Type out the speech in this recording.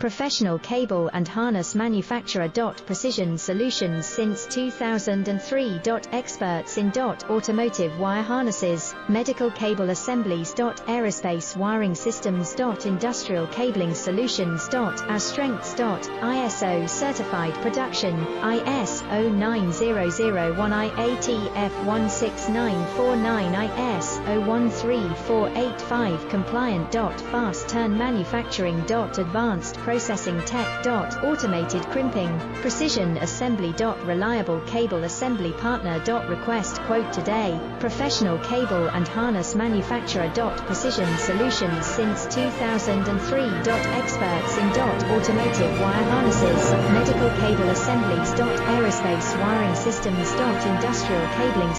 Professional cable and harness manufacturer. Precision Solutions since 2003. Experts in automotive wire harnesses, medical cable assemblies. Aerospace wiring systems. Industrial cabling solutions. Our strengths. ISO certified production, ISO 9001 IATF 16949 ISO 13485 compliant. Fast turn manufacturing. Advanced processing tech. Automated crimping, precision assembly. Reliable cable assembly partner. Request quote today. Professional cable and harness manufacturer. Precision Solutions since 2003. Experts in automotive wire harnesses, medical cable assemblies. Aerospace wiring systems. Industrial cabling